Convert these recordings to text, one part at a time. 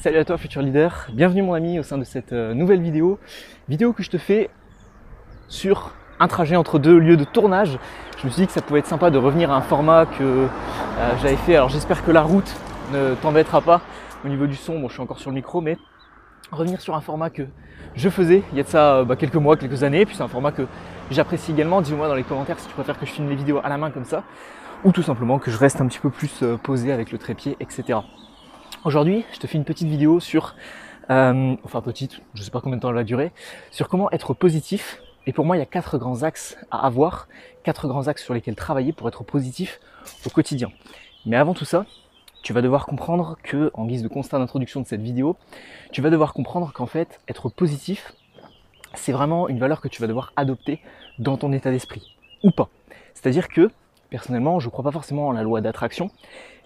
Salut à toi futur leader, bienvenue mon ami au sein de cette nouvelle vidéo que je te fais sur un trajet entre deux lieux de tournage. Je me suis dit que ça pouvait être sympa de revenir à un format que j'avais fait, alors j'espère que la route ne t'embêtera pas au niveau du son, bon je suis encore sur le micro, mais revenir sur un format que je faisais il y a de ça quelques mois, quelques années, puis c'est un format que j'apprécie également. Dis-moi dans les commentaires si tu préfères que je filme les vidéos à la main comme ça, ou tout simplement que je reste un petit peu plus posé avec le trépied, etc. Aujourd'hui, je te fais une petite vidéo sur, enfin petite, je ne sais pas combien de temps elle va durer, sur comment être positif. Et pour moi, il y a 4 grands axes à avoir, 4 grands axes sur lesquels travailler pour être positif au quotidien. Mais avant tout ça, tu vas devoir comprendre que, en guise de constat d'introduction de cette vidéo, tu vas devoir comprendre qu'en fait, être positif, c'est vraiment une valeur que tu vas devoir adopter dans ton état d'esprit, ou pas. C'est-à-dire que, personnellement, je ne crois pas forcément en la loi d'attraction,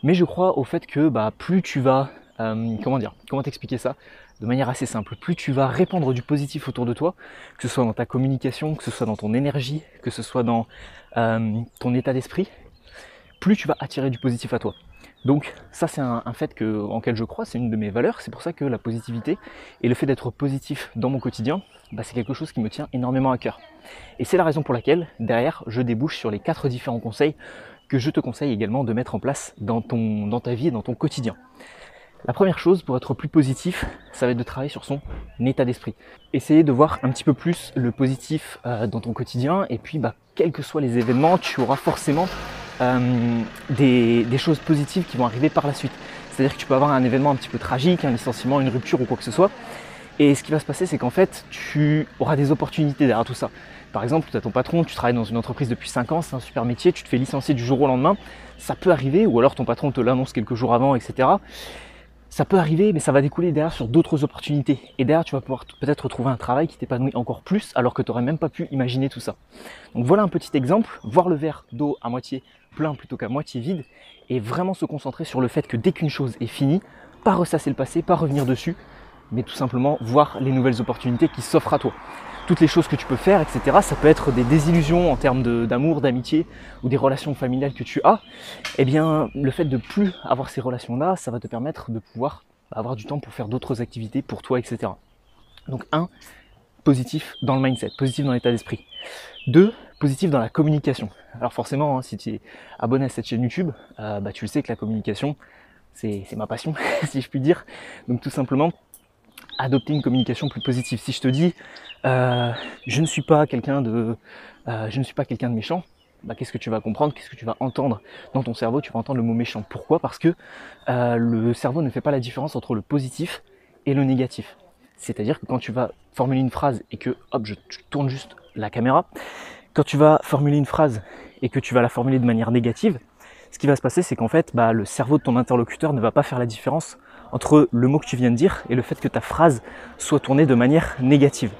mais je crois au fait que plus tu vas, comment t'expliquer ça de manière assez simple, plus tu vas répandre du positif autour de toi, que ce soit dans ta communication, que ce soit dans ton énergie, que ce soit dans ton état d'esprit, plus tu vas attirer du positif à toi. Donc ça c'est un fait en je crois, c'est une de mes valeurs, c'est pour ça que la positivité et le fait d'être positif dans mon quotidien, c'est quelque chose qui me tient énormément à cœur. Et c'est la raison pour laquelle, derrière, je débouche sur les 4 différents conseils que je te conseille également de mettre en place dans ta vie et dans ton quotidien. La première chose pour être plus positif, ça va être de travailler sur son état d'esprit. Essayer de voir un petit peu plus le positif dans ton quotidien et puis quels que soient les événements, tu auras forcément des choses positives qui vont arriver par la suite. C'est-à-dire que tu peux avoir un événement un petit peu tragique, un licenciement, une rupture ou quoi que ce soit. Et ce qui va se passer, c'est qu'en fait, tu auras des opportunités derrière tout ça. Par exemple, tu as ton patron, tu travailles dans une entreprise depuis 5 ans, c'est un super métier, tu te fais licencier du jour au lendemain. Ça peut arriver, ou alors ton patron te l'annonce quelques jours avant, etc. Ça peut arriver, mais ça va découler derrière sur d'autres opportunités. Et derrière, tu vas pouvoir peut-être trouver un travail qui t'épanouit encore plus, alors que tu n'aurais même pas pu imaginer tout ça. Donc voilà un petit exemple, voir le verre d'eau à moitié plein plutôt qu'à moitié vide, et vraiment se concentrer sur le fait que dès qu'une chose est finie, pas ressasser le passé, pas revenir dessus, mais tout simplement voir les nouvelles opportunités qui s'offrent à toi. Toutes les choses que tu peux faire, etc. Ça peut être des désillusions en termes d'amour, d'amitié ou des relations familiales que tu as. Eh bien, le fait de plus avoir ces relations-là, ça va te permettre de pouvoir avoir du temps pour faire d'autres activités pour toi, etc. Donc 1, positif dans le mindset, positif dans l'état d'esprit. 2, positif dans la communication. Alors forcément, si tu es abonné à cette chaîne YouTube, tu le sais que la communication, c'est ma passion, si je puis dire. Donc tout simplement, adopter une communication plus positive. Si je te dis je ne suis pas quelqu'un de méchant, qu'est-ce que tu vas comprendre, qu'est-ce que tu vas entendre dans ton cerveau? Tu vas entendre le mot méchant. Pourquoi? Parce que le cerveau ne fait pas la différence entre le positif et le négatif. C'est-à-dire que quand tu vas formuler une phrase et que je tourne juste la caméra, quand tu vas formuler une phrase et que tu vas la formuler de manière négative, ce qui va se passer, c'est qu'en fait, le cerveau de ton interlocuteur ne va pas faire la différence entre le mot que tu viens de dire et le fait que ta phrase soit tournée de manière négative.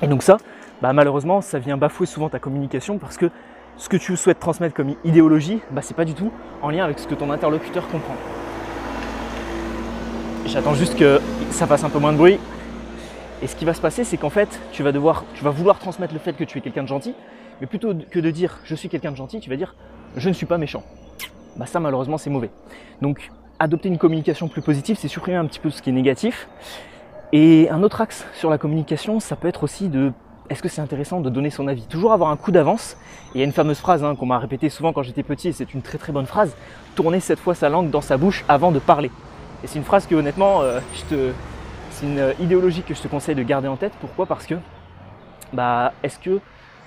Et donc ça, malheureusement, ça vient bafouer souvent ta communication parce que ce que tu souhaites transmettre comme idéologie, c'est pas du tout en lien avec ce que ton interlocuteur comprend. J'attends juste que ça fasse un peu moins de bruit. Et ce qui va se passer, c'est qu'en fait, tu vas vouloir transmettre le fait que tu es quelqu'un de gentil, mais plutôt que de dire je suis quelqu'un de gentil, tu vas dire je ne suis pas méchant. Ça malheureusement c'est mauvais. Donc adopter une communication plus positive, c'est supprimer un petit peu ce qui est négatif. Et un autre axe sur la communication, ça peut être aussi est-ce que c'est intéressant de donner son avis? Toujours avoir un coup d'avance. Et il y a une fameuse phrase qu'on m'a répétée souvent quand j'étais petit, et c'est une très très bonne phrase, tourner 7 fois sa langue dans sa bouche avant de parler. Et c'est une phrase que honnêtement, c'est une idéologie que je te conseille de garder en tête. Pourquoi? Parce que est-ce que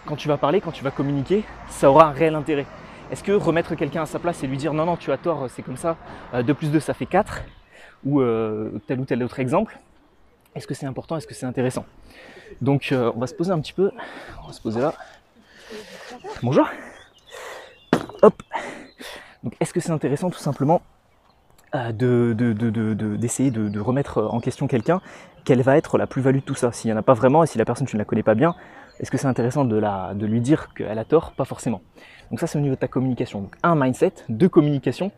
quand tu vas parler, quand tu vas communiquer, ça aura un réel intérêt? Est-ce que remettre quelqu'un à sa place et lui dire non, tu as tort, c'est comme ça, 2 plus 2 ça fait 4, ou tel autre exemple, est-ce que c'est important, est-ce que c'est intéressant? Donc on va se poser un petit peu, on va se poser là. Bonjour. Hop. Donc est-ce que c'est intéressant tout simplement d'essayer de remettre en question quelqu'un? Quelle va être la plus-value de tout ça? S'il n'y en a pas vraiment et si la personne tu ne la connais pas bien, est-ce que c'est intéressant de lui dire qu'elle a tort? Pas forcément. Donc ça c'est au niveau de ta communication. Donc 1, mindset, 2, communication,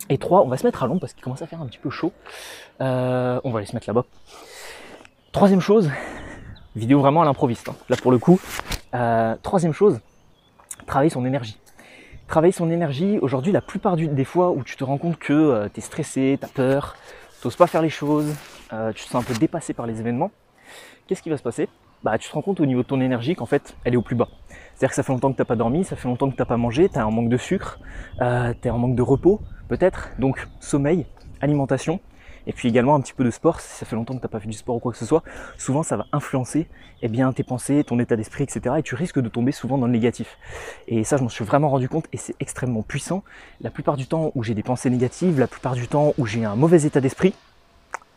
et 3, on va se mettre à l'ombre parce qu'il commence à faire un petit peu chaud. On va aller se mettre là-bas. Troisième chose, vidéo vraiment à l'improviste, là pour le coup. Troisième chose, travailler son énergie. Travailler son énergie, aujourd'hui la plupart des fois où tu te rends compte que tu es stressé, tu as peur, n'oses pas faire les choses, tu te sens un peu dépassé par les événements, qu'est-ce qui va se passer? Bah, tu te rends compte au niveau de ton énergie qu'en fait, elle est au plus bas. C'est-à-dire que ça fait longtemps que tu n'as pas dormi, ça fait longtemps que tu n'as pas mangé, tu as un manque de sucre, tu as un manque de repos peut-être, donc sommeil, alimentation, et puis également un petit peu de sport. Si ça fait longtemps que tu n'as pas fait du sport ou quoi que ce soit, souvent ça va influencer tes pensées, ton état d'esprit, etc. Et tu risques de tomber souvent dans le négatif. Et ça, je m'en suis vraiment rendu compte et c'est extrêmement puissant. La plupart du temps où j'ai des pensées négatives, la plupart du temps où j'ai un mauvais état d'esprit,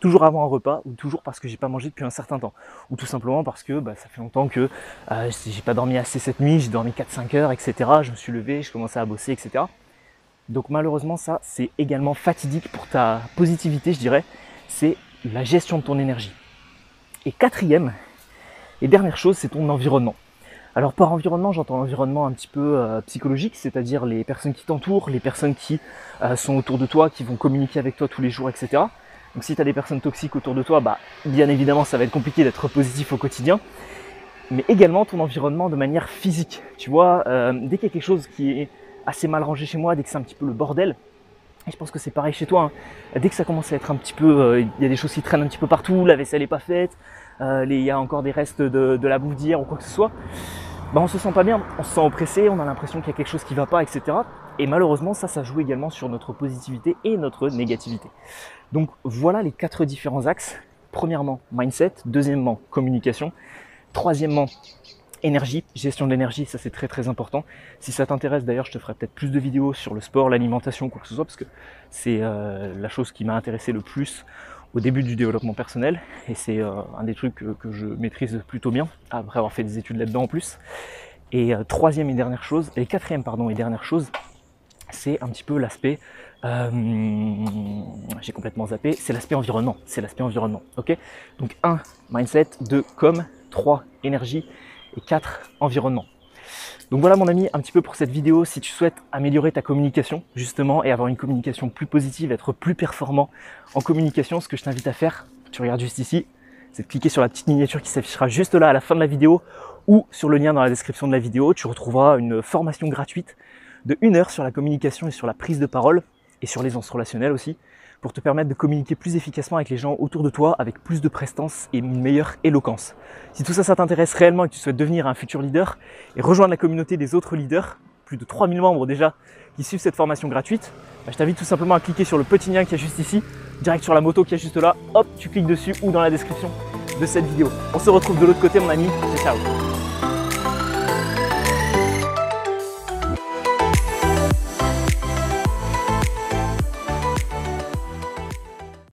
toujours avant un repas ou toujours parce que j'ai pas mangé depuis un certain temps ou tout simplement parce que ça fait longtemps que j'ai pas dormi assez cette nuit, j'ai dormi 4-5 heures, etc. Je me suis levé, je commençais à bosser, etc. Donc malheureusement ça c'est également fatidique pour ta positivité, je dirais, c'est la gestion de ton énergie. Et quatrième et dernière chose, c'est ton environnement. Alors par environnement, j'entends l'environnement un petit peu psychologique, c'est-à-dire les personnes qui t'entourent, les personnes qui sont autour de toi, qui vont communiquer avec toi tous les jours, etc. Donc si tu as des personnes toxiques autour de toi, bien évidemment ça va être compliqué d'être positif au quotidien, mais également ton environnement de manière physique. Tu vois, dès qu'il y a quelque chose qui est assez mal rangé chez moi, dès que c'est un petit peu le bordel, et je pense que c'est pareil chez toi, dès que ça commence à être un petit peu, il y a des choses qui traînent un petit peu partout, la vaisselle n'est pas faite, il y a encore des restes de la bouffe d'hier ou quoi que ce soit, on se sent pas bien, on se sent oppressé, on a l'impression qu'il y a quelque chose qui va pas, etc. Et malheureusement, ça joue également sur notre positivité et notre négativité. Donc voilà les 4 différents axes. Premièrement, mindset. Deuxièmement, communication. Troisièmement, énergie, gestion de l'énergie, ça c'est très très important. Si ça t'intéresse d'ailleurs, je te ferai peut-être plus de vidéos sur le sport, l'alimentation, quoi que ce soit, parce que c'est la chose qui m'a intéressé le plus au début du développement personnel. Et c'est un des trucs que je maîtrise plutôt bien, après avoir fait des études là-dedans en plus. Et troisième et dernière chose, et quatrième pardon et dernière chose, c'est un petit peu l'aspect, j'ai complètement zappé, c'est l'aspect environnement, ok. Donc 1, mindset, 2, com, 3, énergie et 4, environnement. Donc voilà mon ami, un petit peu pour cette vidéo. Si tu souhaites améliorer ta communication justement et avoir une communication plus positive, être plus performant en communication, ce que je t'invite à faire, tu regardes juste ici, c'est de cliquer sur la petite miniature qui s'affichera juste là à la fin de la vidéo ou sur le lien dans la description de la vidéo. Tu retrouveras une formation gratuite de 1 heure sur la communication et sur la prise de parole et sur l'aisance relationnelle aussi, pour te permettre de communiquer plus efficacement avec les gens autour de toi, avec plus de prestance et une meilleure éloquence. Si tout ça, ça t'intéresse réellement et que tu souhaites devenir un futur leader et rejoindre la communauté des autres leaders, plus de 3000 membres déjà qui suivent cette formation gratuite, je t'invite tout simplement à cliquer sur le petit lien qui est juste ici, direct sur la moto qui est juste là, hop, tu cliques dessus ou dans la description de cette vidéo. On se retrouve de l'autre côté mon ami, ciao ciao.